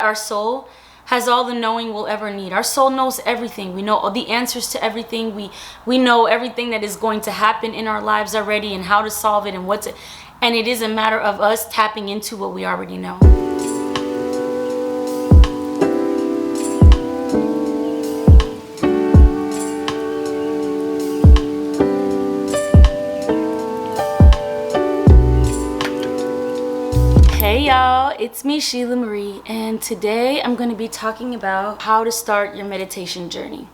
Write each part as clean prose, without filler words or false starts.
Our soul has all the knowing we'll ever need. Our soul knows everything. We know all the answers to everything. We know everything that is going to happen in our lives already, and how to solve it, and and it is a matter of us tapping into what we already know. Hey y'all, it's me, Shelah Marie, and today I'm going to be talking about how to start your meditation journey.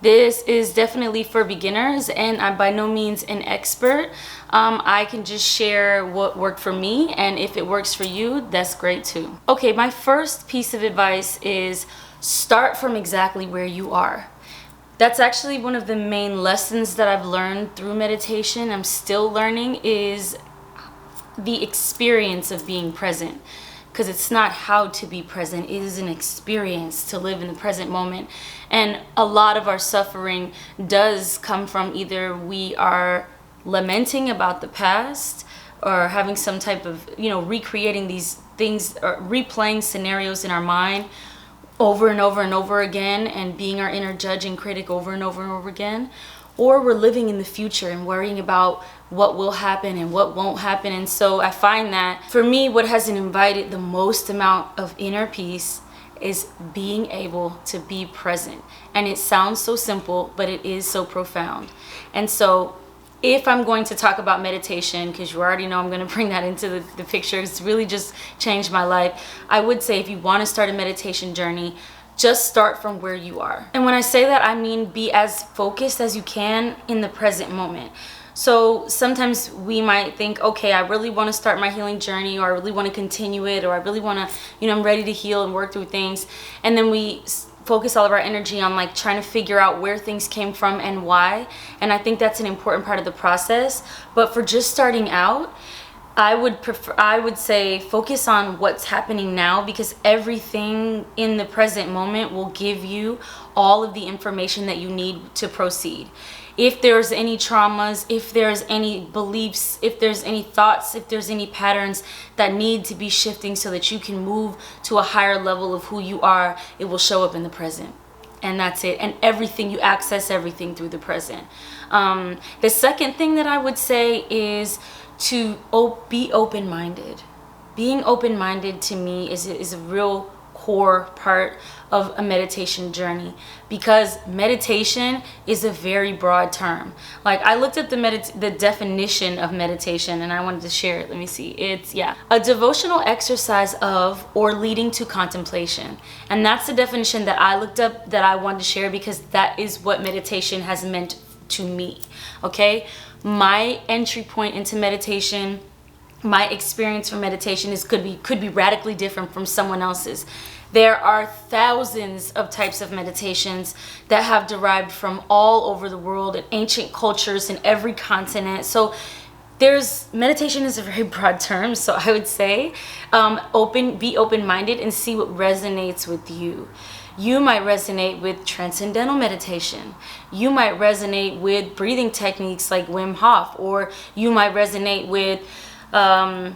This is definitely for beginners, and I'm by no means an expert. I can just share what worked for me, and if it works for you, that's great too. Okay, my first piece of advice is start from exactly where you are. That's actually one of the main lessons that I've learned through meditation. I'm still learning is the experience of being present, because it's not how to be present, it is an experience to live in the present moment. And a lot of our suffering does come from either we are lamenting about the past, or having some type of, recreating these things, or replaying scenarios in our mind over and over and over again, and being our inner judge and critic over and over and over again. Or we're living in the future and worrying about what will happen and what won't happen. And so I find that for me, what has invited the most amount of inner peace is being able to be present. And it sounds so simple, but it is so profound. And so if I'm going to talk about meditation, because you already know I'm going to bring that into the picture, it's really just changed my life. I would say if you want to start a meditation journey, just start from where you are. And when I say that, I mean be as focused as you can in the present moment. So sometimes we might think, okay, I really want to start my healing journey, or I really want to continue it, or I really want to, I'm ready to heal and work through things. And then we focus all of our energy on like trying to figure out where things came from and why. And I think that's an important part of the process. But for just starting out, I would say focus on what's happening now, because everything in the present moment will give you all of the information that you need to proceed. If there's any traumas, if there's any beliefs, if there's any thoughts, if there's any patterns that need to be shifting so that you can move to a higher level of who you are, it will show up in the present. And that's it. And everything, you access everything through the present. The second thing that I would say is to be open-minded. Being open-minded to me is a real core part of a meditation journey, because meditation is a very broad term. Like I looked at the definition of meditation, and I wanted to share it. Let me see. It's a devotional exercise of or leading to contemplation. And that's the definition that I looked up, that I wanted to share, because that is what meditation has meant to me. Okay? My entry point into meditation, my experience from meditation could be radically different from someone else's. There are thousands of types of meditations that have derived from all over the world, in ancient cultures in every continent. So meditation is a very broad term. So I would say be open-minded and see what resonates with you. You might resonate with transcendental meditation. You might resonate with breathing techniques like Wim Hof, or you might resonate with Tara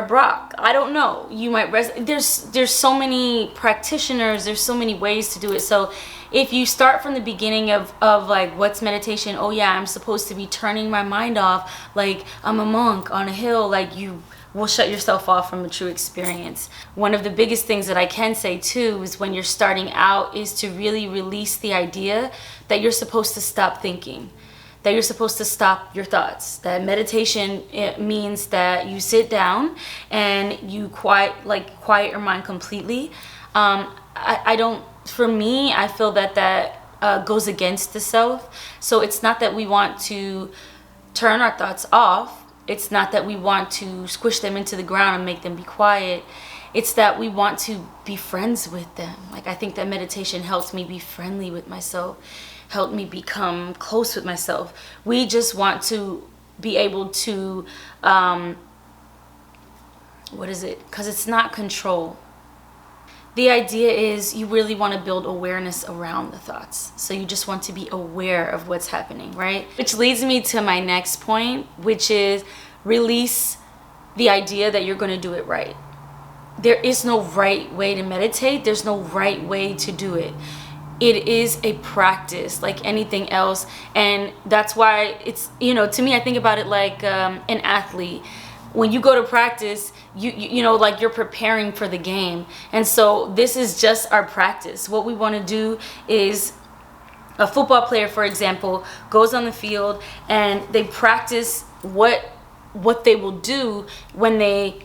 Brach. I don't know. You might there's so many practitioners, there's so many ways to do it. So if you start from the beginning of like, what's meditation? Oh yeah, I'm supposed to be turning my mind off like I'm a monk on a hill, like you will shut yourself off from a true experience. One of the biggest things that I can say too is when you're starting out is to really release the idea that you're supposed to stop thinking, that you're supposed to stop your thoughts. That meditation, it means that you sit down and you quiet your mind completely. For me, I feel that goes against the self. So it's not that we want to turn our thoughts off. It's not that we want to squish them into the ground and make them be quiet. It's that we want to be friends with them. Like, I think that meditation helps me be friendly with myself, helped me become close with myself. We just want to be able to, because it's not control. The idea is you really want to build awareness around the thoughts. So you just want to be aware of what's happening, right? Which leads me to my next point, which is release the idea that you're going to do it right. there is no right way to meditate. There's no right way to do it. It is a practice like anything else. And that's why it's, to me, I think about it like an athlete. When you go to practice, you know, like you're preparing for the game. And so this is just our practice. What we want to do is, a football player, for example, goes on the field and they practice what they will do when they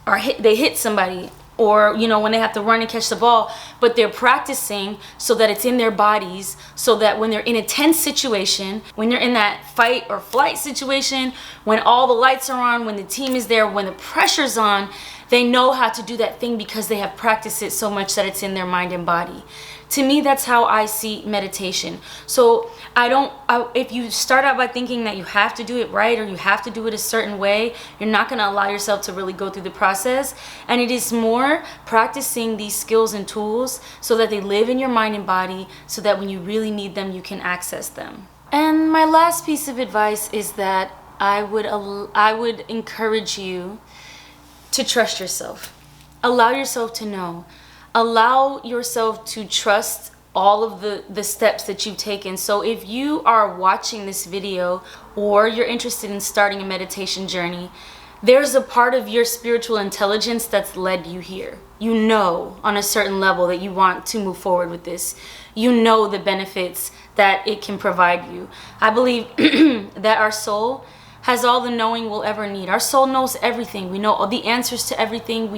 hit somebody, or when they have to run and catch the ball. But they're practicing so that it's in their bodies, so that when they're in a tense situation, when they're in that fight or flight situation, when all the lights are on, when the team is there, when the pressure's on, they know how to do that thing because they have practiced it so much that it's in their mind and body. To me, that's how I see meditation. So if you start out by thinking that you have to do it right or you have to do it a certain way, you're not going to allow yourself to really go through the process. And it is more practicing these skills and tools so that they live in your mind and body, so that when you really need them, you can access them. And my last piece of advice is that I would encourage you to trust yourself. Allow yourself to know. Allow yourself to trust all of the steps that you've taken. So if you are watching this video or you're interested in starting a meditation journey, there's a part of your spiritual intelligence that's led you here. You know on a certain level that you want to move forward with this. You know the benefits that it can provide you. I believe that our soul has all the knowing we'll ever need. Our soul knows everything. We know all the answers to everything.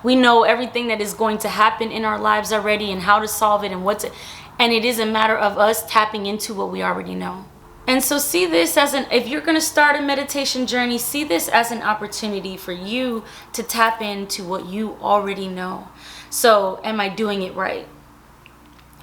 We know everything that is going to happen in our lives already, and how to solve it, and it is a matter of us tapping into what we already know. And so see this as if you're going to start a meditation journey, see this as an opportunity for you to tap into what you already know. So, am I doing it right?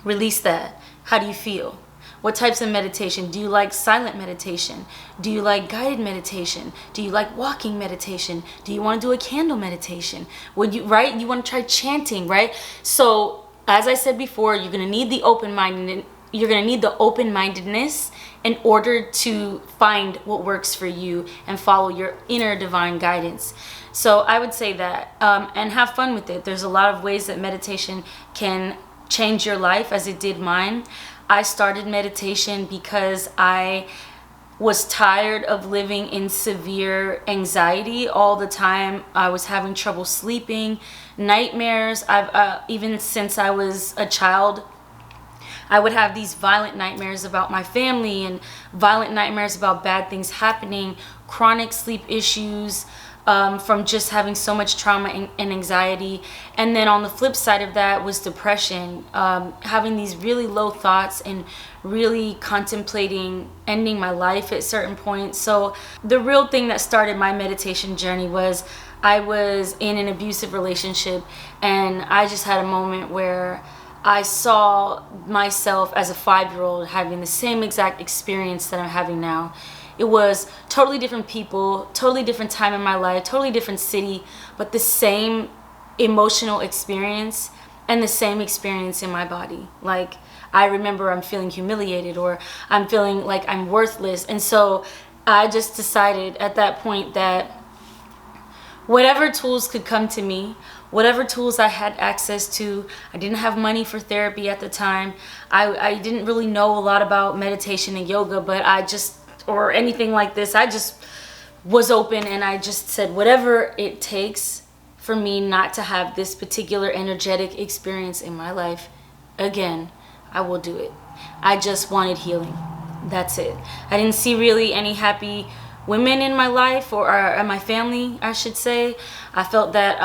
Release that. How do you feel? What types of meditation? Do you like silent meditation? Do you like guided meditation? Do you like walking meditation? Do you want to do a candle meditation? You want to try chanting, right? So, as I said before, you're going to need the open-mindedness in order to find what works for you and follow your inner divine guidance. So I would say that, and have fun with it. There's a lot of ways that meditation can change your life, as it did mine. I started meditation because I was tired of living in severe anxiety all the time. I was having trouble sleeping, nightmares. Even since I was a child, I would have these violent nightmares about my family and violent nightmares about bad things happening, chronic sleep issues, from just having so much trauma and anxiety. And then on the flip side of that was depression, having these really low thoughts and really contemplating ending my life at certain points. So the real thing that started my meditation journey was I was in an abusive relationship, and I just had a moment where I saw myself as a 5-year-old having the same exact experience that I'm having now. It was totally different people, totally different time in my life, totally different city, but the same emotional experience and the same experience in my body. Like, I remember I'm feeling humiliated, or I'm feeling like I'm worthless. And so I just decided at that point that whatever tools could come to me, whatever tools I had access to, I didn't have money for therapy at the time. I didn't really know a lot about meditation and yoga, but or anything like this. I just was open, and I just said, whatever it takes for me not to have this particular energetic experience in my life again, I will do it. I just wanted healing. That's it. I didn't see really any happy women in my life, or in my family, I should say. I felt that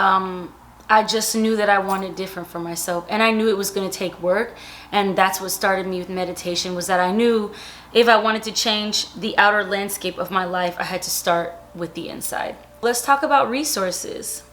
I just knew that I wanted different for myself, and I knew it was going to take work. And that's what started me with meditation, was that I knew if I wanted to change the outer landscape of my life, I had to start with the inside. Let's talk about resources.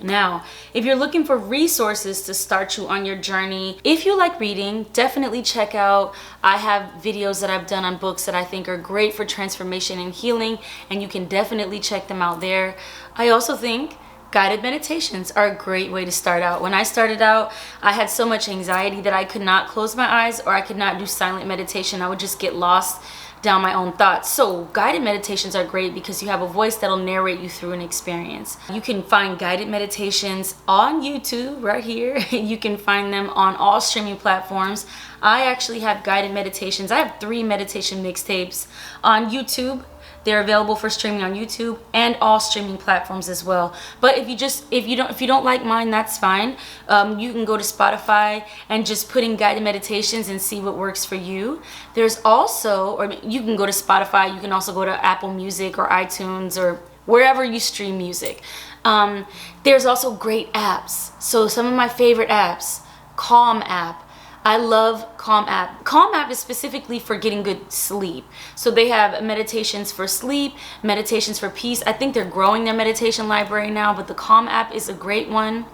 Now, if you're looking for resources to start you on your journey, if you like reading, definitely check out, I have videos that I've done on books that I think are great for transformation and healing, and you can definitely check them out there. I also think guided meditations are a great way to start out. When I started out, I had so much anxiety that I could not close my eyes, or I could not do silent meditation. I would just get lost down my own thoughts. So guided meditations are great because you have a voice that'll narrate you through an experience. You can find guided meditations on YouTube right here. You can find them on all streaming platforms. I actually have guided meditations. I have 3 meditation mixtapes on YouTube. They're available for streaming on YouTube and all streaming platforms as well. But if you don't like mine, that's fine. You can go to Spotify and just put in guided meditations and see what works for you. There's also, or you can go to Spotify. You can also go to Apple Music or iTunes or wherever you stream music. There's also great apps. So some of my favorite apps, Calm app. I love Calm app. Calm app is specifically for getting good sleep. So they have meditations for sleep, meditations for peace. I think they're growing their meditation library now, but the Calm app is a great one.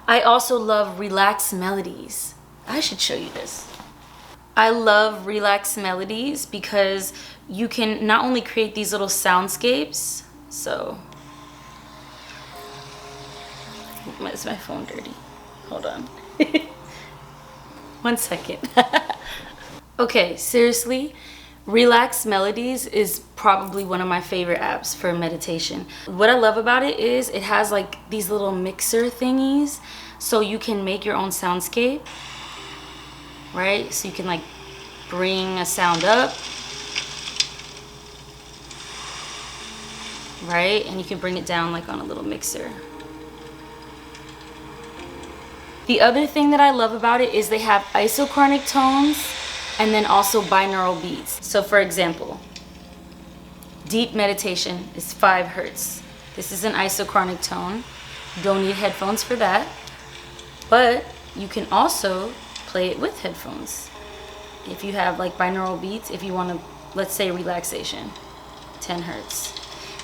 I also love Relax Melodies. I should show you this. I love Relax Melodies because you can not only create these little soundscapes. So, is my phone dirty? Hold on. 1 second. Okay, seriously, Relax Melodies is probably one of my favorite apps for meditation. What I love about it is it has like these little mixer thingies, so you can make your own soundscape, right? So you can like bring a sound up, right? And you can bring it down like on a little mixer. The other thing that I love about it is they have isochronic tones and then also binaural beats. So for example, deep meditation is 5 hertz. This is an isochronic tone. You don't need headphones for that, but you can also play it with headphones. If you have like binaural beats, if you want to, let's say relaxation, 10 hertz.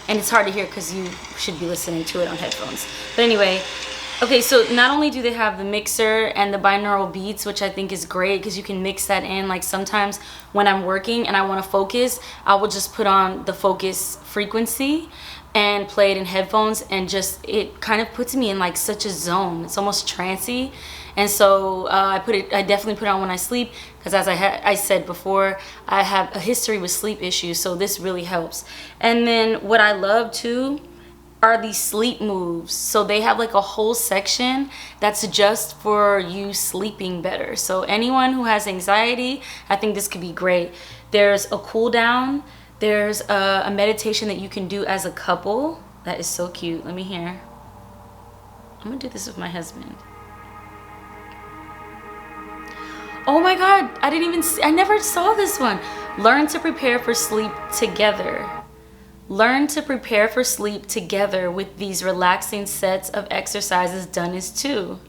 And it's hard to hear because you should be listening to it on headphones. But anyway, okay, so not only do they have the mixer and the binaural beats, which I think is great because you can mix that in. Like sometimes when I'm working and I want to focus, I will just put on the focus frequency and play it in headphones, and just it kind of puts me in like such a zone. It's almost trancey. And so I definitely put it on when I sleep because, as I said before, I have a history with sleep issues, so this really helps. And then what I love too are these sleep moves. So they have like a whole section that's just for you sleeping better. So anyone who has anxiety, I think this could be great. There's a cool down. There's a meditation that you can do as a couple. That is so cute. Let me hear. I'm gonna do this with my husband. Oh my God, I never saw this one. Learn to prepare for sleep together. Learn to prepare for sleep together with these relaxing sets of exercises done as 2.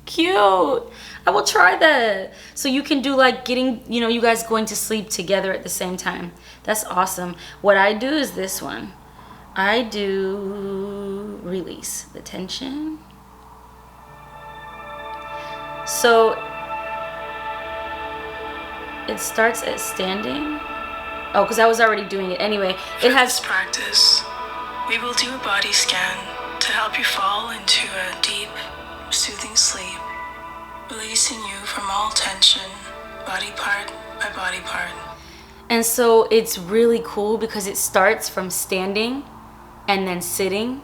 Cute. I will try that. So you can do like getting, you guys going to sleep together at the same time. That's awesome. What I do is this one. I do release the tension. So it starts at standing. Oh, because I was already doing it. Anyway, it has practice. We will do a body scan to help you fall into a deep, soothing sleep, releasing you from all tension, body part by body part. And so it's really cool because it starts from standing and then sitting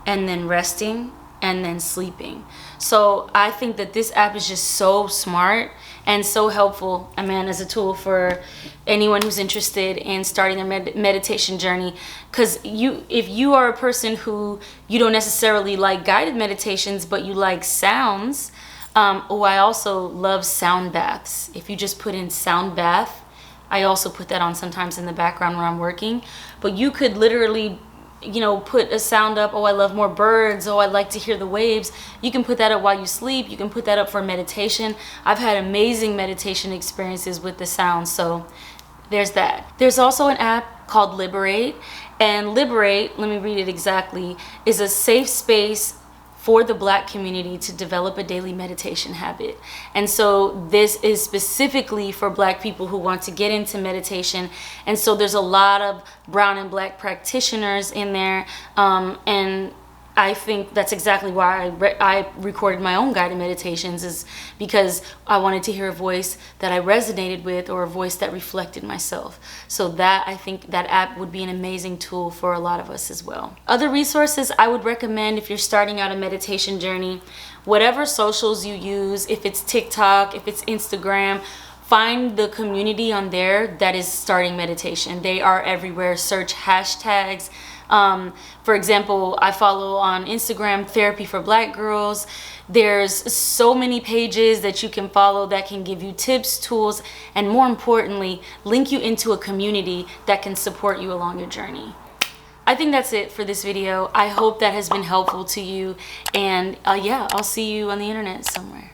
and then resting and then sleeping. So I think that this app is just so smart and so helpful, as a tool for anyone who's interested in starting their meditation journey. Because if you are a person who you don't necessarily like guided meditations, but you like sounds, I also love sound baths. If you just put in sound bath, I also put that on sometimes in the background when I'm working. But you could literally put a sound up. I love more birds. I like to hear the waves. You can put that up while you sleep. You can put that up for meditation. I've had amazing meditation experiences with the sound. So there's that. There's also an app called Liberate. And Liberate, let me read it exactly, is a safe space for the Black community to develop a daily meditation habit. And so this is specifically for Black people who want to get into meditation. And so there's a lot of brown and Black practitioners in there. And I think that's exactly why I recorded my own guided meditations, is because I wanted to hear a voice that I resonated with, or a voice that reflected myself. So that, I think that app would be an amazing tool for a lot of us as well. Other resources I would recommend if you're starting out a meditation journey, whatever socials you use, if it's TikTok, if it's Instagram, find the community on there that is starting meditation. They are everywhere. Search hashtags. For example, I follow on Instagram Therapy for Black Girls. There's so many pages that you can follow that can give you tips, tools, and more importantly, link you into a community that can support you along your journey. I think that's it for this video. I hope that has been helpful to you. And yeah, I'll see you on the internet somewhere.